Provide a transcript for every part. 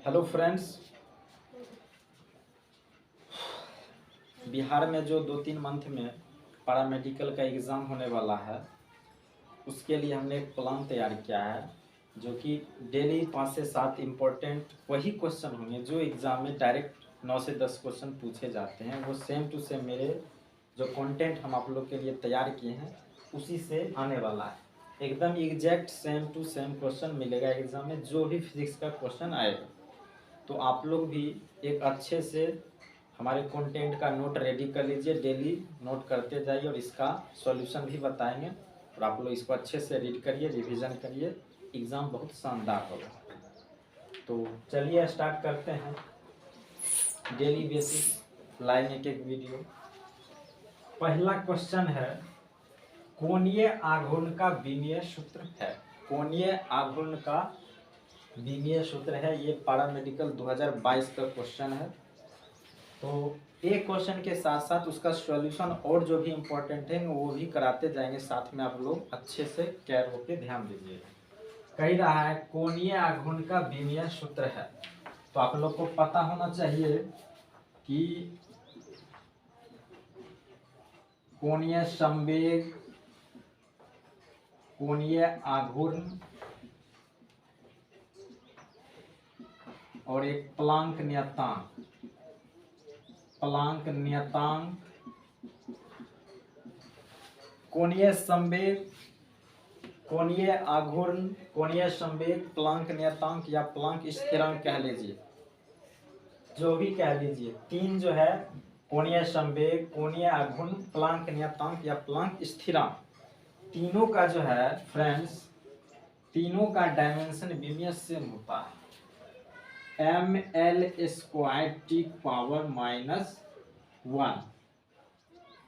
Hello friends. Bihar में जो 2-3 month में पैरामेडिकल का एग्ज़ाम होने वाला है, उसके लिए हमने एक प्लान तैयार किया है, जो कि डेली 5 से 7 इम्पोर्टेंट वही क्वेश्चन होंगे जो एग्ज़ाम में डायरेक्ट 9 से 10 क्वेश्चन पूछे जाते हैं। वो सेम टू सेम मेरे जो कंटेंट हम आप लोग के लिए तैयार किए हैं उसी से आने वाला है। एकदम exact same to same question मिलेगा एग्ज़ाम में, जो भी फिजिक्स का क्वेश्चन आएगा। तो आप लोग भी एक अच्छे से हमारे कंटेंट का नोट रेडी कर लीजिए, डेली नोट करते जाइए और इसका सॉल्यूशन भी बताएंगे और आप लोग इसको अच्छे से रीड करिए, रिवीजन करिए, एग्ज़ाम बहुत शानदार होगा। तो चलिए स्टार्ट करते हैं। डेली बेसिस लाइन एक वीडियो। पहला क्वेश्चन है, कोणीय आघूर्ण का विमीय सूत्र है। कोणीय आघूर्ण का विमीय सूत्र है, ये पैरामेडिकल 2022 का क्वेश्चन है। तो एक क्वेश्चन के साथ साथ उसका सॉल्यूशन और जो भी इम्पोर्टेंट है वो भी कराते जाएंगे साथ में। आप लोग अच्छे से केयर होके ध्यान दीजिए। कह रहा है कोणीय आघूर्ण का विमीय सूत्र है, तो आप लोग को पता होना चाहिए कि कोणीय संवेग, कोणीय आघूर्ण और एक प्लांक नियतांक। प्लांक नियतांक, कोणीय संवेग, कोणीय आघूर्ण, कोणीय संवेग, प्लांक नियतांक या प्लांक स्थिरांक कह लीजिए, जो भी कह लीजिए। तीन जो है, कोणीय संवेग, कोणीय आघूर्ण, प्लांक नियतांक या प्लांक स्थिरांक, तीनों का जो है फ्रेंड्स, तीनों का डायमेंशन विमीय सेम होता है। ml square T power -1,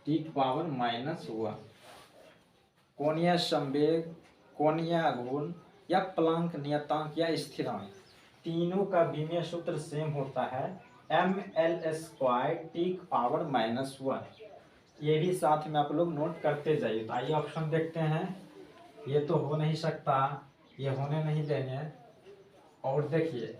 T power -1। कोणीय संवेग, कोणीय आघूर्ण या प्लांक नियतांक या स्थिरांक, तीनों का विमीय सूत्र सेम होता है ml स्क्वायर टी पावर -1। ये भी साथ में आप लोग नोट करते जाइए। तो आइए ऑप्शन देखते हैं। ये तो हो नहीं सकता, ये होने नहीं देंगे। और देखिए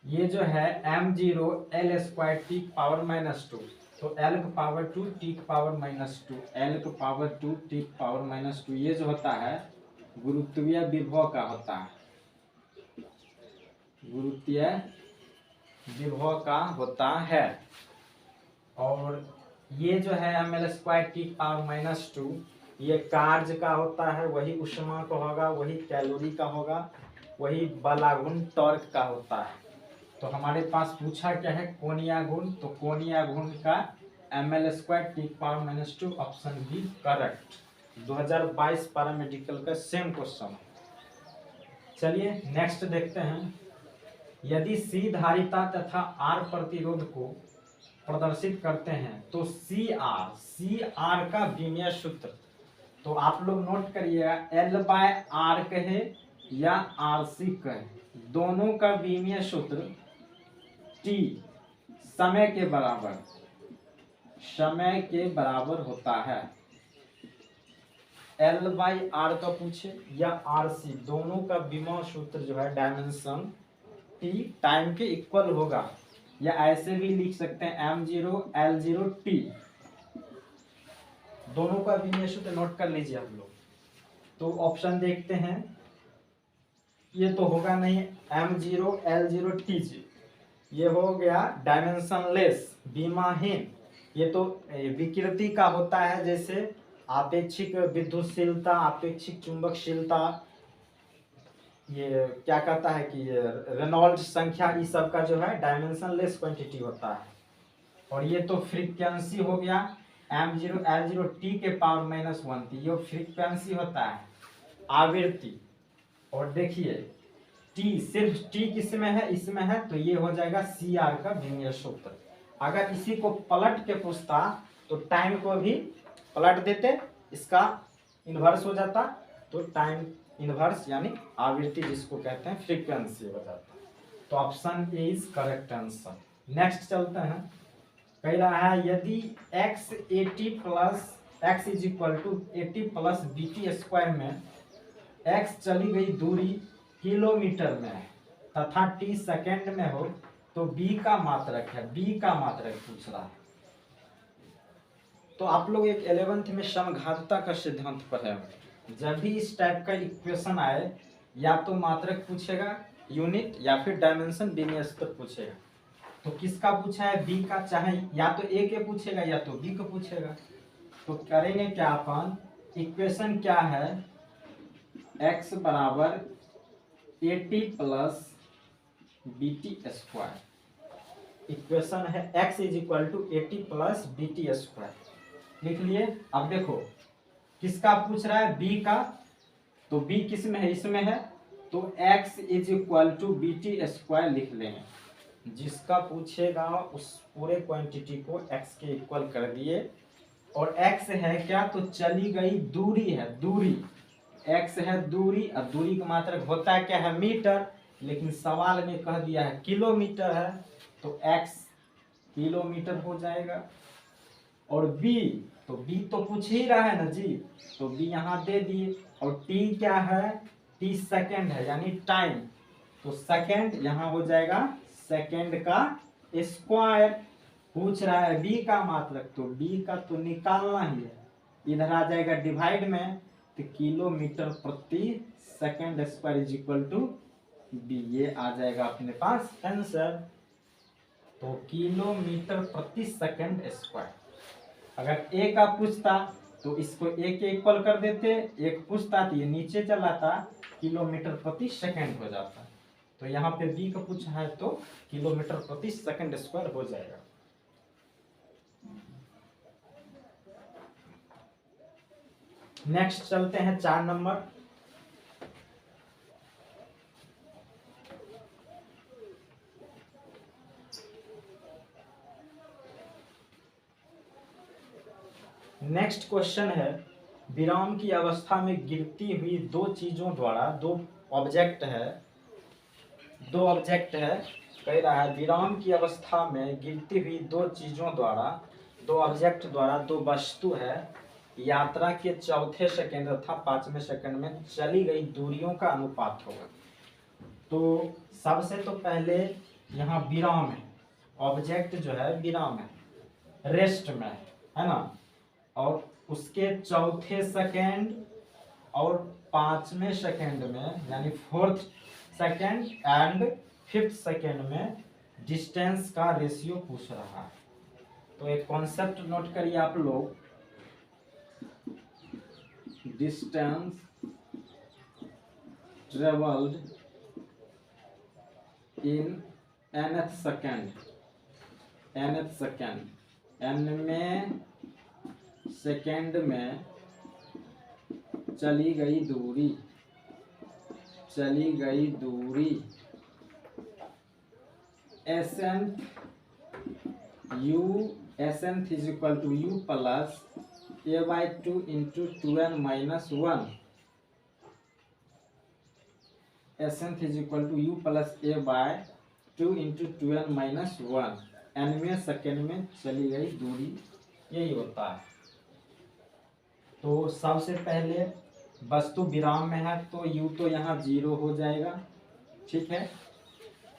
ये जो है m0 l square T power -2, तो l का पावर 2 टी का पावर -2, l का पावर 2 टी का पावर -2, ये जो होता है गुरुत्वीय विभव का होता है, गुरुत्वीय विभव का होता है। और ये जो है ml स्क्वायर टी पावर -2, ये कार्य का होता है, वही ऊष्मा का होगा, वही कैलोरी का होगा, वही बलागुण टॉर्क का होता है। तो हमारे पास पूछा क्या है, कोणीय आघूर्ण, तो कोणीय आघूर्ण का ml square T power -2, option B correct. 2022 paramedical का सेम क्वेश्चन। चलिए नेक्स्ट देखते हैं। यदि C धारिता तथा R प्रतिरोध को प्रदर्शित करते हैं तो CR का विमीय सूत्र, तो आप लोग नोट करिएगा, L/R कहे या RC कहे, दोनों का विमीय सूत्र T समय के बराबर, समय के बराबर होता है। L/R का पूछे या RC, दोनों का विमीय सूत्र जो है डायमेंशन T टाइम के इक्वल होगा, या ऐसे भी लिख सकते हैं m0 l0 t, दोनों का विमीय सूत्र नोट कर लीजिए आप लोग। तो ऑप्शन देखते हैं, ये तो होगा नहीं, m0 l0 tg, ये हो गया डायमेंशन लेस, विमाहीन। ये तो विकृति का होता है, जैसे आपेक्षिक विद्युतशीलता, आपेक्षिक चुंबकशीलता, ये क्या कहता है कि रेनॉल्ड्स संख्या, इस सब का जो है डायमेंशन लेस क्वांटिटी होता है। और ये तो फ्रीक्वेंसी हो गया m0 l0 t के पावर -1, ये फ्रीक्वेंसी होता है, आवृत्ति। और देखिए t, सिर्फ t किसमें है, इसमें है, तो ये हो जाएगा CR का विमीय सूत्र। अगर इसी को पलट के पूछता तो टाइम को भी पलट देते, इसका इन्वर्स हो जाता, तो टाइम इन्वर्स यानी आवृत्ति जिसको कहते हैं फ्रीक्वेंसी हो जाता। तो option A is correct answer. Next चलते हैं। कह रहा है यदि x 80 plus x is equal to 80 plus BT square में x चली गई दूरी किलोमीटर में है, तथा t सेकेंड में हो तो b का मात्रक है, b का मात्रक पूछ रहा है। तो आप लोग एक 11th में समघातता का सिद्धांत पढ़े होंगे। जब भी इस टाइप का इक्वेशन आए या तो मात्रक पूछेगा यूनिट या फिर डायमेंशन बिना स्तर पूछेगा। तो किसका पूछा है? बी का, चाहे या तो ए के पूछेगा या तो बी को पूछेगा। तो करेंगे क्या अपन, इक्वेशन क्या है, x बराबर AT plus BT square. Equation है x is equal to AT plus BT square. लिख लिए। अब देखो किसका पूछ रहा है? b का, तो b किस में है? इसमें है, तो x is equal to BT square लिख लेंगे। जिसका पूछेगा उस पूरे क्वांटिटी को x के इक्वल कर दिए। और x है क्या? तो चली गई दूरी है, दूरी x है दूरी, और दूरी का मात्रक होता है क्या है? मीटर। लेकिन सवाल में कह दिया है किलोमीटर है, तो x किलोमीटर हो जाएगा। और b, तो b तो पूछ ही रहा है ना जी, तो b यहाँ दे दिए। और t क्या है? t सेकेंड है, यानी टाइम, तो सेकेंड यहाँ हो जाएगा सेकेंड का स्क्वायर। पूछ रहा है b का मात्रक, तो b का तो निकालना ही है, इधर आ जाएगा डिवाइड में, तो किलोमीटर प्रति second square is equal to b। ये आ जाएगा अपने पास आंसर। तो किलोमीटर प्रति सेकेंड स्क्वायर। अगर a का पूछता तो इसको a के इक्वल कर देते, एक पूछता तो ये नीचे चलाता, किलोमीटर प्रति सेकेंड हो जाता। तो यहाँ पे b का पूछा है तो किलोमीटर प्रति सेकेंड स्क्वायर हो जाएगा। नेक्स्ट चलते हैं 4 नंबर। नेक्स्ट क्वेश्चन है, विराम की अवस्था में गिरती हुई दो चीजों द्वारा, दो ऑब्जेक्ट है, कह रहा है विराम की अवस्था में गिरती हुई दो चीजों द्वारा, दो ऑब्जेक्ट द्वारा, दो वस्तु है, यात्रा के चौथे सेकंड तथा 5वें सेकंड में चली गई दूरियों का अनुपात होगा। तो सबसे तो पहले यहाँ विराम है, ऑब्जेक्ट जो है विराम है, रेस्ट में है ना, और उसके चौथे सेकंड और 5वें सेकंड में, यानी 4th second and 5th second में डिस्टेंस का रेशियो पूछ रहा है। तो एक कॉन्सेप्ट नोट करिए आप लोग, distance travelled in nth second, nवें सेकंड में चली गई दूरी, s nth is equal to u plus a/2 into 2n minus 1। S nth is equal to u plus a/2 into 2n minus 1। nवें सेकंड में चली गई दूरी, यही होता है। तो सबसे पहले वस्तु विराम में है तो u तो यहाँ 0 हो जाएगा, ठीक है।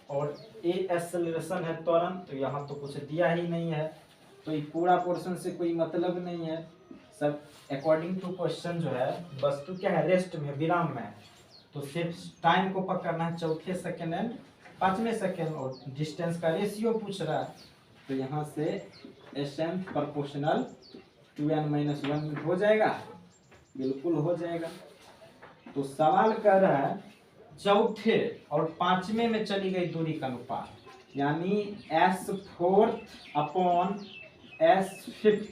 और a एक्सेलरेशन है त्वरण, तो यहाँ तो कुछ दिया ही नहीं है, तो ये पूरा पोर्शन से कोई मतलब नहीं है। सब अकॉर्डिंग टू क्वेश्चन जो है वस्तु क्या है? रेस्ट में, विराम में है, तो सिर्फ टाइम को पकड़ना है, चौथे सेकंड एंड 5वें सेकंड, और डिस्टेंस का रेशियो पूछ रहा है। तो यहाँ से एसेंथ प्रोपोर्शनल 2n माइनस 1 हो जाएगा, बिल्कुल हो जाएगा। तो सवाल कर रहा है चौथे और 5वें में चली गई दूरी का अनुपात, यानी S4 अपॉन S5,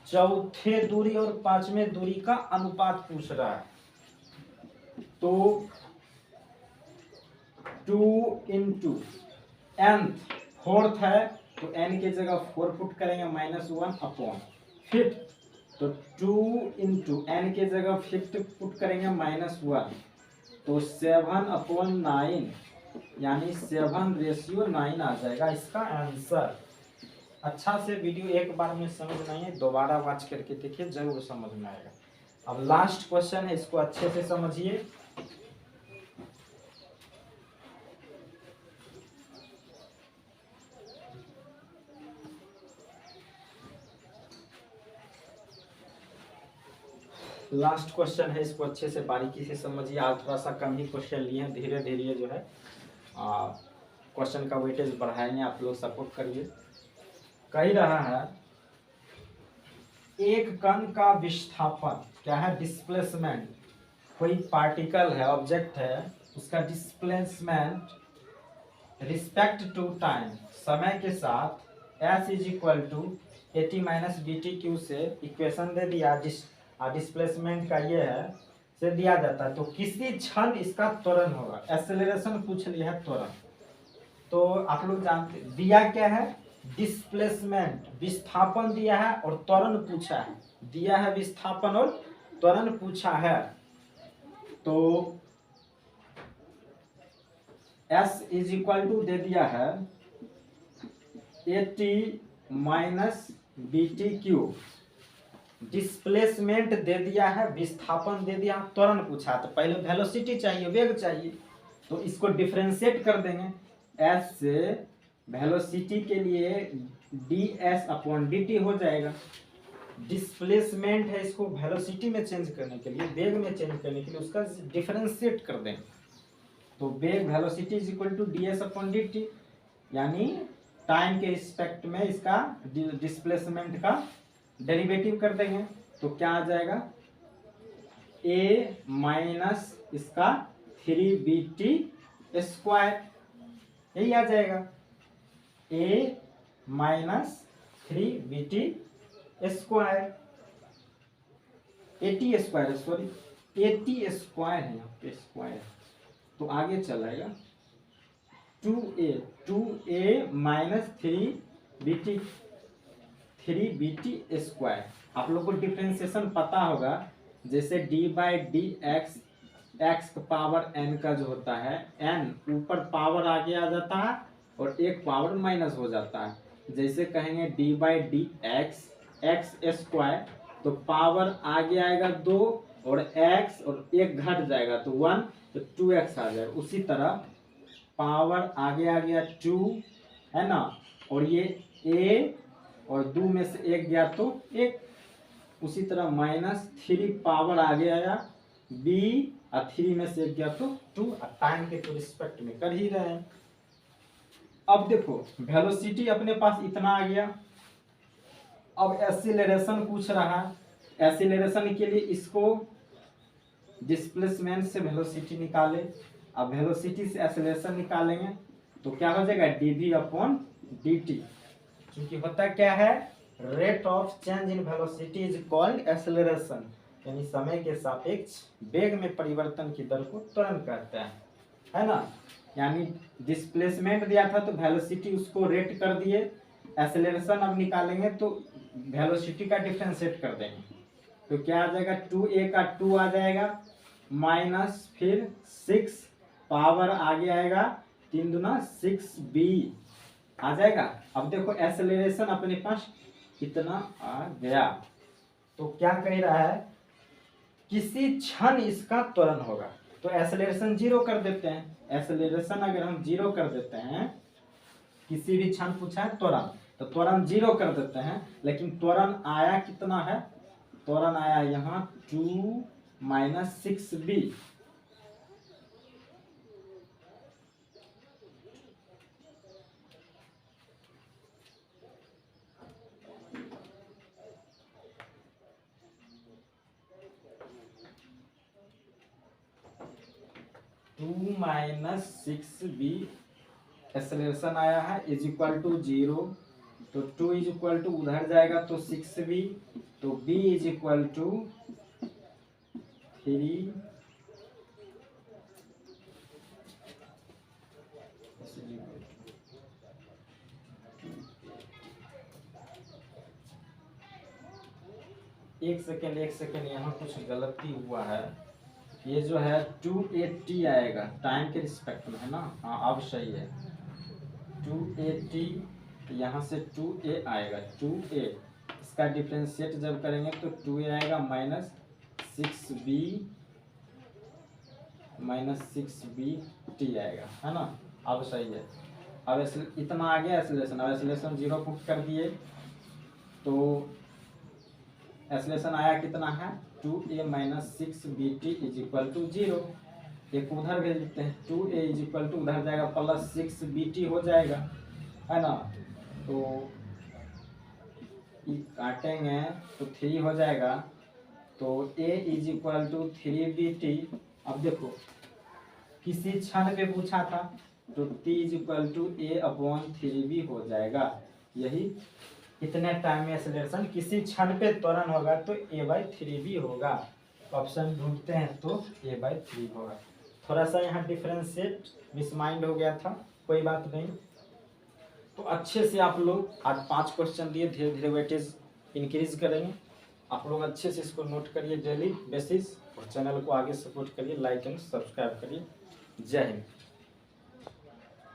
चौथे दूरी और 5वें दूरी का अनुपात पूछ रहा है। तो 2 इंटू nth, 4th है तो n की जगह 4 पुट करेंगे, -1 अपॉन 5th, तो 2 इंटू n की जगह 5th पुट करेंगे -1, तो 7 अपॉन 9, यानी 7/9 आ जाएगा इसका आंसर। अच्छा से वीडियो एक बार में समझ नहीं है, दोबारा वॉच करके देखिए, जरूर समझ में आएगा। अब लास्ट क्वेश्चन है, इसको अच्छे से समझिए। लास्ट क्वेश्चन है, इसको अच्छे से बारीकी से समझिए। आज थोड़ा सा कम ही क्वेश्चन लिए हैं, धीरे धीरे जो है क्वेश्चन का वेटेज बढ़ाएंगे, आप लोग सपोर्ट करिए। कह रहा है एक कण का विस्थापन क्या है, डिस्प्लेसमेंट। कोई पार्टिकल है, ऑब्जेक्ट है, उसका डिस्प्लेसमेंट रिस्पेक्ट टू टाइम, समय के साथ s is equal to AT minus B T cube से इक्वेशन दे दिया, डिस्प्लेसमेंट का ये है से दिया जाता है। तो किसी क्षण इसका त्वरण होगा, एक्सेलरेशन पूछ लिया है, त्वरण। तो आप लोग जानते, दिया क्या है, डिस्प्लेसमेंट, विस्थापन दिया है और त्वरण पूछा है। दिया है विस्थापन और त्वरण पूछा है। तो s इज इक्वल टू दे दिया है a t minus B T cube, displacement दे दिया है, विस्थापन दे दिया, त्वरण पूछा। तो पहले वेलोसिटी चाहिए, वेग चाहिए, तो इसको डिफरेंशिएट कर देंगे। s से वेलोसिटी के लिए ds अपॉन dt हो जाएगा। डिस्प्लेसमेंट है, इसको वेलोसिटी में चेंज करने के लिए, वेग में चेंज करने के लिए उसका डिफरेंशिएट कर देंगे। तो वेग velocity is equal to ds upon dt, यानी टाइम के रिस्पेक्ट में इसका डिस्प्लेसमेंट का डेरिवेटिव कर देंगे। तो क्या आ जाएगा, a माइनस इसका 3bt स्क्वायर, यही आ जाएगा, a minus 3bt square, 80 square, sorry 80 square है यहाँ पे, स्क्वायर। तो आगे चलाएगा 2a माइनस 3bt स्क्वायर। आप लोग को डिफ्रेंसिएशन पता होगा, जैसे d बाई डी एक्स का पावर n का जो होता है, n ऊपर पावर आगे आ जाता है और एक पावर माइनस हो जाता है। जैसे कहेंगे d by D x square, तो पावर आगे आएगा 2 और x और एक घट जाएगा तो 1, तो 2x आ जाएगा। उसी तरह पावर आगे आ गया 2 है ना, और ये a और 2 में से एक गया तो 1। उसी तरह माइनस 3 पावर आगे आया b और 3 में से एक गया तो 2। टाइम के तो रिस्पेक्ट में कर ही रहे हैं। अब देखो वेलोसिटी अपने पास इतना आ गया। अब एक्सीलरेशन पूछ रहा है। एक्सीलरेशन के लिए इसको डिस्प्लेसमेंट से वेलोसिटी निकाले। अब वेलोसिटी से एक्सेलरेशन निकालेंगे तो क्या हो जाएगा, dv अपॉन dt। क्योंकि होता क्या है, rate of change in velocity is called acceleration, यानी समय के सापेक्ष वेग में परिवर्तन की दर को त्वरण कहते हैं, है ना। यानी डिस्प्लेसमेंट दिया था तो वेलोसिटी उसको रेट कर दिए, एक्सेलरेशन अब निकालेंगे तो वेलोसिटी का डिफरेंशिएट कर देंगे। तो क्या आ जाएगा, 2a का 2 आ जाएगा, माइनस फिर 6 पावर आगे आएगा 3 दूना 6b आ जाएगा। अब देखो एक्सेलरेशन अपने पास कितना आ गया। तो क्या कह रहा है, किसी क्षण इसका त्वरण होगा। तो एक्सेलरेशन 0 कर देते हैं। एक्सेलरेशन अगर हम 0 कर देते हैं, किसी भी क्षण पूछा है त्वरण, तो त्वरण 0 कर देते हैं। लेकिन त्वरण आया कितना है, त्वरण आया यहाँ 2 minus 6b। To minus 6b acceleration आया है इज इक्वल टू 0। तो 2 इज इक्वल टू उधर जाएगा तो 6b, तो b इज इक्वल टू 3 एक सेकेंड यहाँ कुछ गलती हुआ है। ये जो है 280 आएगा टाइम के रिस्पेक्ट में, है ना। हाँ अब सही है, 280 यहाँ से 2a आएगा, 2a इसका डिफरेंशिएट जब करेंगे तो 2a आएगा माइनस 6b आएगा, है ना। अब सही है। अब इतना आ गया एक्सेलरेशन। अब एक्सेलरेशन 0 पुट कर दिए तो एक्सेलरेशन आया कितना है 2a minus 6bt is equal to 0। एक उधर भेज देते हैं, 2a इज इक्वल टू उधर जाएगा प्लस 6bt हो जाएगा, है ना। तो काटेंगे तो 3 हो जाएगा, तो a is equal to 3bt। अब देखो किसी क्षण पे पूछा था, तो t is equal to a/3b हो जाएगा। यही इतने टाइम में एक्सेलरेशन किसी क्षण पे त्वरण होगा तो a/3b होगा। ऑप्शन ढूंढते हैं तो a/3 होगा। थोड़ा सा यहाँ डिफरेंशिएट मिसमाइंड हो गया था, कोई बात नहीं। तो अच्छे से आप लोग आज 5 क्वेश्चन दिए, धीरे धीरे वेटेज इंक्रीज करेंगे। आप लोग अच्छे से इसको नोट करिए डेली बेसिस, और चैनल को आगे सपोर्ट करिए, लाइक एंड सब्सक्राइब करिए। जय हिंद।